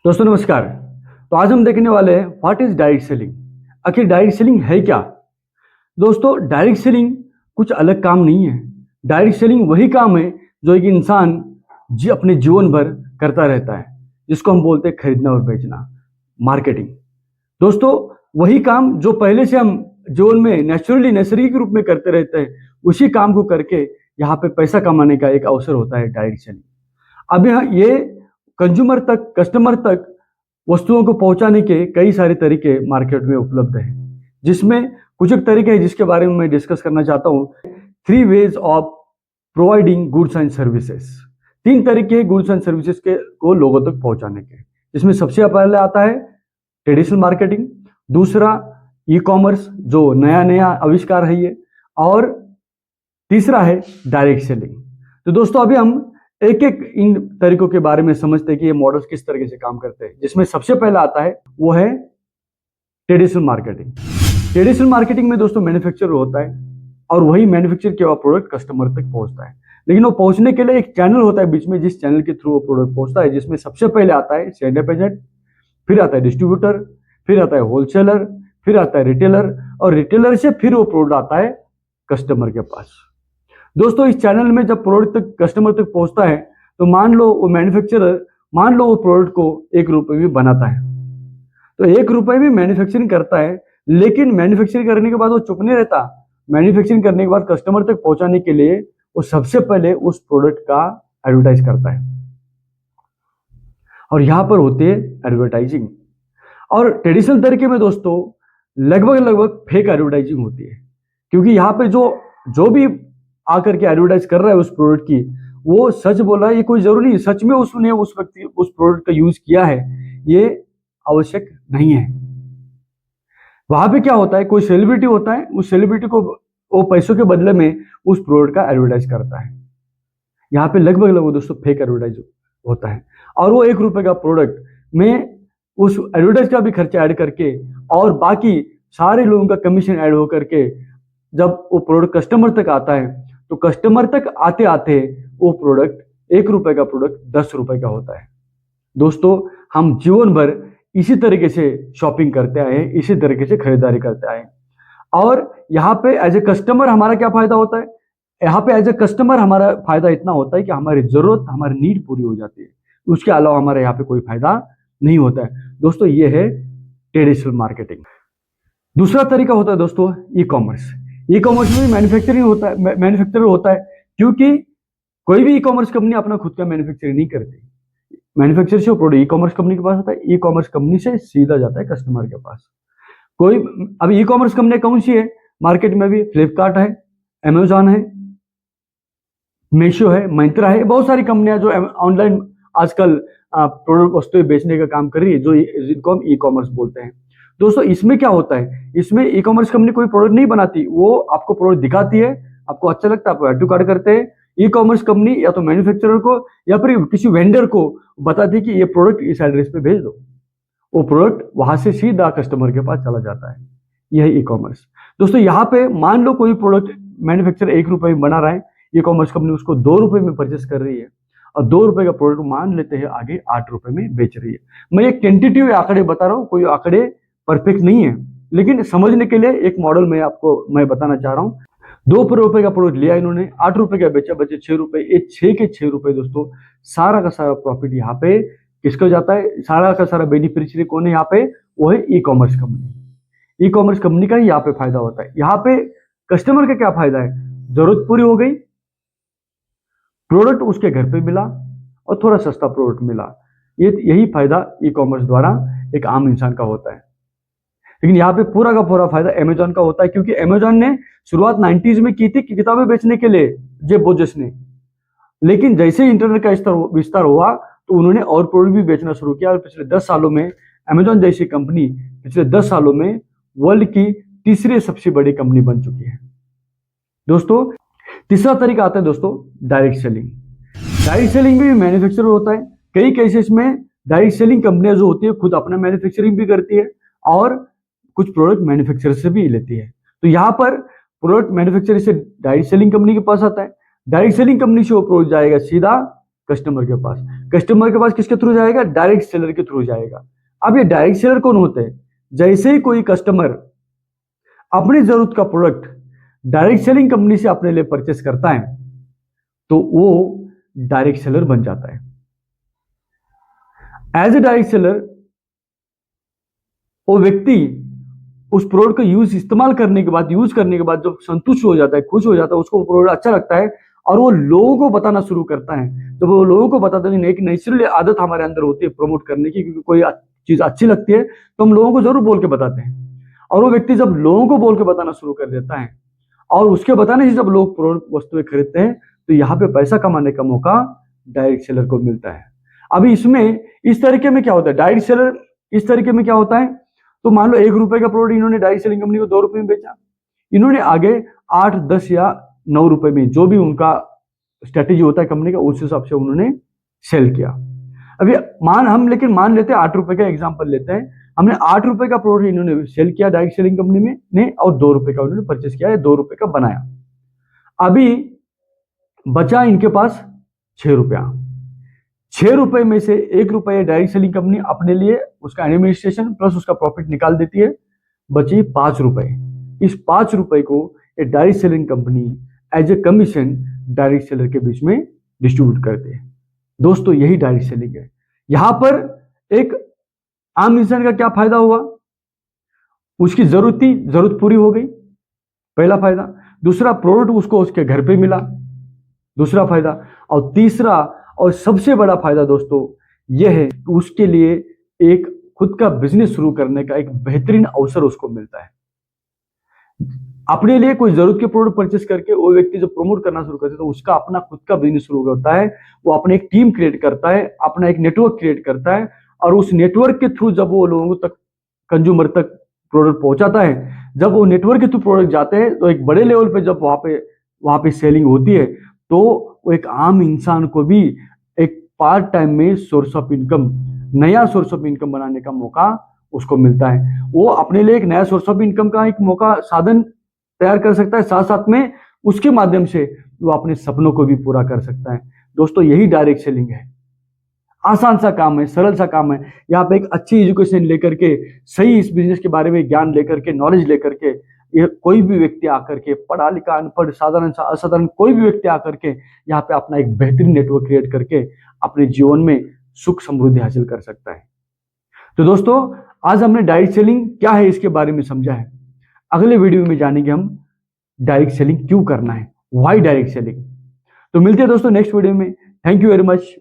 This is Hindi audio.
दोस्तों नमस्कार। तो आज हम देखने वाले हैं व्हाट इज डायरेक्ट सेलिंग। आखिर डायरेक्ट सेलिंग है क्या। दोस्तों डायरेक्ट सेलिंग कुछ अलग काम नहीं है। डायरेक्ट सेलिंग वही काम है जो एक इंसान अपने जीवन भर करता रहता है, जिसको हम बोलते हैं खरीदना और बेचना, मार्केटिंग। दोस्तों वही काम जो पहले से हम जीवन में नैसर्गिक रूप में करते रहते हैं, उसी काम को करके यहाँ पे पैसा कमाने का एक अवसर होता है डायरेक्ट सेलिंग। अब यहाँ ये कंज्यूमर तक, कस्टमर तक वस्तुओं को पहुंचाने के कई सारे तरीके मार्केट में उपलब्ध हैं, जिसमें कुछ एक तरीके हैं जिसके बारे में मैं डिस्कस करना चाहता हूं। 3 ways of providing goods and services. 3 तरीके हैं गुड्स एंड सर्विसेज के को लोगों तक पहुंचाने के, जिसमें सबसे पहले आता है ट्रेडिशनल मार्केटिंग, दूसरा ई कॉमर्स जो नया नया आविष्कार है ये, और तीसरा है डायरेक्ट सेलिंग। तो दोस्तों अभी हम एक एक इन तरीकों के बारे में समझते हैं कि ये मॉडल्स किस तरीके से काम करते हैं। जिसमें सबसे पहला आता है वो है ट्रेडिशनल मार्केटिंग। ट्रेडिशनल मार्केटिंग में दोस्तों मैन्युफैक्चरर होता है और वही मैन्युफैक्चर किया हुआ प्रोडक्ट कस्टमर तक पहुंचता है, लेकिन वो पहुंचने के लिए एक चैनल होता है बीच में, जिस चैनल के थ्रू वो प्रोडक्ट पहुंचता है, जिसमें सबसे पहले आता है सेंडर एजेंट, फिर आता है डिस्ट्रीब्यूटर, फिर आता है होलसेलर, फिर आता है रिटेलर, और रिटेलर से फिर वो प्रोडक्ट आता है कस्टमर के पास। दोस्तों इस चैनल में जब प्रोडक्ट तक कस्टमर तक पहुंचता है तो मान लो वो मैन्युफैक्चरर वो प्रोडक्ट को 1 रुपए में बनाता है, तो 1 रुपए में मैन्युफैक्चरिंग करता है, लेकिन मैन्युफैक्चरिंग करने के बाद वो चुप नहीं रहता। मैन्युफैक्चरिंग करने के बाद कस्टमर तक पहुंचाने के लिए वो सबसे पहले उस प्रोडक्ट का एडवर्टाइज करता है, और यहां पर होती है एडवर्टाइजिंग। और ट्रेडिशनल तरीके में दोस्तों लगभग फेक एडवर्टाइजिंग होती है, क्योंकि यहाँ पे जो भी आकर के एडवर्टाइज कर रहा है उस प्रोडक्ट की, वो सच बोल रहा है, ये कोई जरूरी नहीं सच में उसने उस व्यक्ति उस प्रोडक्ट का यूज किया है, ये आवश्यक नहीं है। वहां पे क्या होता है, कोई सेलिब्रिटी होता है, उस सेलिब्रिटी को वो पैसों के बदले में उस प्रोडक्ट का एडवर्टाइज करता है। यहाँ पे लगभग दोस्तों फेक एडवर्टाइज होता है, और वो 1 रुपए का प्रोडक्ट में उस एडवर्टाइज का भी खर्चा ऐड करके और बाकी सारे लोगों का कमीशन ऐड होकर के जब वो प्रोडक्ट कस्टमर तक आता है, तो कस्टमर तक आते आते वो प्रोडक्ट 1 रुपए का प्रोडक्ट 10 रुपए का होता है। दोस्तों हम जीवन भर इसी तरीके से शॉपिंग करते आए हैं, इसी तरीके से खरीदारी करते आए हैं। और यहाँ पे एज ए कस्टमर हमारा क्या फायदा होता है, यहाँ पे एज ए कस्टमर हमारा फायदा इतना होता है कि हमारी जरूरत, हमारी नीड पूरी हो जाती है, उसके अलावा हमारे यहाँ पे कोई फायदा नहीं होता है। दोस्तों ये है ट्रेडिशनल मार्केटिंग। दूसरा तरीका होता है दोस्तों ई कॉमर्स। ई कॉमर्स में मैन्युफैक्चरर होता है, क्योंकि कोई भी ई कॉमर्स कंपनी अपना खुद का मैन्युफैक्चरिंग नहीं करती। मैन्युफैक्चर से वो प्रोडक्ट ई कॉमर्स कंपनी के पास आता है, ई कॉमर्स कंपनी से सीधा जाता है कस्टमर के पास। कोई अभी ई कॉमर्स कंपनी कौन सी है मार्केट में? भी फ्लिपकार्ट है, अमेजॉन है, मीशो है, मिंत्रा है, बहुत सारी कंपनियां जो ऑनलाइन आजकल प्रोडक्ट वस्तुएं बेचने का काम कर रही है, जो जिनको हम ई कॉमर्स बोलते हैं। दोस्तों इसमें क्या होता है, इसमें ई कॉमर्स कंपनी कोई प्रोडक्ट नहीं बनाती, वो आपको प्रोडक्ट दिखाती है, आपको अच्छा लगता है, आप ऐड टू कार्ट करते हैं। ई कॉमर्स कंपनी या तो मैन्युफैक्चरर को या फिर किसी वेंडर को बताती है कि ये प्रोडक्ट इस एड्रेस पे भेज दो, वो प्रोडक्ट वहां से सीधा कस्टमर के पास चला जाता है। यह है ई कॉमर्स। दोस्तों यहाँ पे मान लो कोई प्रोडक्ट मैन्युफैक्चरर 1 रुपए में बना रहा है, ई कॉमर्स कंपनी उसको 2 रुपए में परचेस कर रही है, और 2 रुपए का प्रोडक्ट मान लेते हैं आगे 8 रुपए में बेच रही है। मैं एक टेंटेटिव आंकड़े बता रहा हूँ, कोई आंकड़े परफेक्ट नहीं है, लेकिन समझने के लिए एक मॉडल में आपको मैं बताना चाह रहा हूँ। 2 रुपए का प्रोडक्ट लिया इन्होंने, 8 रुपए का बेचा, बचे 6 रुपए। ये 6 के 6 रुपए दोस्तों सारा का सारा प्रॉफिट यहाँ पे किसको जाता है, सारा का सारा बेनिफिशियरी कौन है यहाँ पे? वो है e commerce company. E commerce company का ही यहाँ पे फायदा होता है। यहाँ पे कस्टमर का क्या फायदा है, जरूरत पूरी हो गई, प्रोडक्ट उसके घर पे मिला और थोड़ा सस्ता प्रोडक्ट मिला। यही फायदा ई कॉमर्स द्वारा एक आम इंसान का होता है। लेकिन यहाँ पे पूरा का पूरा फायदा अमेजॉन का होता है, क्योंकि अमेजॉन ने शुरुआत 90s में की थी कि किताबें बेचने के लिए, जेफ बोजेस ने। लेकिन जैसे ही इंटरनेट का विस्तार हुआ तो उन्होंने और प्रोडक्ट भी बेचना शुरू किया, और पिछले 10 सालों में अमेजॉन जैसी कंपनी पिछले 10 सालों में वर्ल्ड की तीसरी सबसे बड़ी कंपनी बन चुकी है। दोस्तों तीसरा तरीका आता है दोस्तों डायरेक्ट सेलिंग। डायरेक्ट सेलिंग में भी मैन्युफैक्चरर होता है। कई केसेस में डायरेक्ट सेलिंग कंपनियां जो होती है खुद अपना मैन्युफैक्चरिंग भी करती है और कुछ प्रोडक्ट मैन्युफैक्चरर से भी लेती है। तो यहाँ पर प्रोडक्ट मैन्युफैक्चरर से डायरेक्ट सेलिंग कंपनी के पास आता है, डायरेक्ट सेलिंग कंपनी से वो प्रोडक्ट जाएगा सीधा कस्टमर के पास। कस्टमर के पास किसके थ्रू जाएगा? डायरेक्ट सेलर के थ्रू जाएगा। अब ये डायरेक्ट सेलर कौन होते हैं? जैसे ही कोई कस्टमर अपनी जरूरत का प्रोडक्ट डायरेक्ट सेलिंग कंपनी से अपने लिए परचेस करता है तो वो डायरेक्ट सेलर बन जाता है। एज ए डायरेक्ट सेलर वो व्यक्ति उस प्रोडक्ट का इस्तेमाल करने के बाद, यूज करने के बाद जब संतुष्ट हो जाता है, खुश हो जाता है, उसको प्रोडक्ट अच्छा लगता है और वो लोगों को बताना शुरू करता है। जब वो लोगों को बताता है, एक नेचुरली आदत हमारे अंदर होती है प्रमोट करने की, क्योंकि कोई चीज अच्छी लगती है तो हम लोगों को जरूर बोल के बताते हैं। और वो व्यक्ति जब लोगों को बोल के बताना शुरू कर देता है और उसके बताने से जब लोग प्रोडक्ट वस्तुएं खरीदते हैं तो यहाँ पे पैसा कमाने का मौका डायरेक्ट सेलर को मिलता है। अभी इसमें इस तरीके में क्या होता है, डायरेक्ट सेलर इस तरीके में क्या होता है, तो मान लो 1 रुपए का प्रोडक्ट इन्होंने डायरेक्ट सेलिंग कंपनी को 2 रुपए में बेचा, इन्होंने आगे 8, 10 या 9 रुपए में, जो भी उनका स्ट्रेटेजी होता है कंपनी का, उस हिसाब से उन्होंने सेल किया। अभी लेकिन मान लेते हैं 8 रुपए का एग्जांपल लेते हैं, हमने 8 रुपए का प्रोडक्ट इन्होंने सेल किया डायरेक्ट सेलिंग कंपनी में ने, और 2 रुपए का उन्होंने परचेस किया, 2 रुपए का बनाया। अभी बचा इनके पास 6 रुपया। 6 रुपए में से 1 रुपये डायरेक्ट सेलिंग कंपनी अपने लिए उसका एडमिनिस्ट्रेशन प्लस उसका प्रॉफिट निकाल देती है, बची 5 रुपए। इस 5 रुपए को एक direct selling company as a commission direct seller के बीच में डिस्ट्रीब्यूट करते हैं। दोस्तों यही डायरेक्ट सेलिंग है। यहां पर एक आम इंसान का क्या फायदा हुआ, उसकी जरूरत पूरी हो गई, पहला फायदा। दूसरा, प्रोडक्ट उसको उसके घर पे मिला, दूसरा फायदा। और तीसरा और सबसे बड़ा फायदा दोस्तों यह है कि उसके लिए एक खुद का बिजनेस शुरू करने का एक बेहतरीन अवसर उसको मिलता है। अपने लिए कोई जरूरत के प्रोडक्ट परचेस करके वो व्यक्ति जब प्रमोट करना शुरू करता है तो उसका अपना खुद का बिजनेस शुरू होता है। वो अपने एक टीम क्रिएट करता है, अपना एक नेटवर्क क्रिएट करता है, और उस नेटवर्क के थ्रू जब वो लोगों तक, कंज्यूमर तक प्रोडक्ट पहुंचाता है, जब वो नेटवर्क के थ्रू प्रोडक्ट जाते हैं तो एक बड़े लेवल पे जब वहां पे सेलिंग होती है तो वो एक आम इंसान को भी एक पार्ट टाइम में सोर्स ऑफ इनकम, नया सोर्स ऑफ इनकम बनाने का मौका उसको मिलता है। वो अपने लिए एक नया सोर्स ऑफ इनकम का एक मौका, साधन तैयार कर सकता है, साथ साथ में उसके माध्यम से वो अपने सपनों को भी पूरा कर सकता है। दोस्तों यही डायरेक्ट सेलिंग है। आसान सा काम है, सरल सा काम है। यहाँ पे एक अच्छी एजुकेशन लेकर के, सही इस बिजनेस के बारे में ज्ञान लेकर के, नॉलेज लेकर के, ये कोई भी व्यक्ति आकर के, पढ़ा लिखा अनपढ़ साधारण सा असाधारण कोई भी व्यक्ति आकर के यहाँ पे अपना एक बेहतरीन नेटवर्क क्रिएट करके अपने जीवन में सुख समृद्धि हासिल कर सकता है। तो दोस्तों आज हमने डायरेक्ट सेलिंग क्या है इसके बारे में समझा है। अगले वीडियो में जानेंगे हम डायरेक्ट सेलिंग क्यों करना है, व्हाई डायरेक्ट सेलिंग। तो मिलते हैं दोस्तों नेक्स्ट वीडियो में। Thank you very much.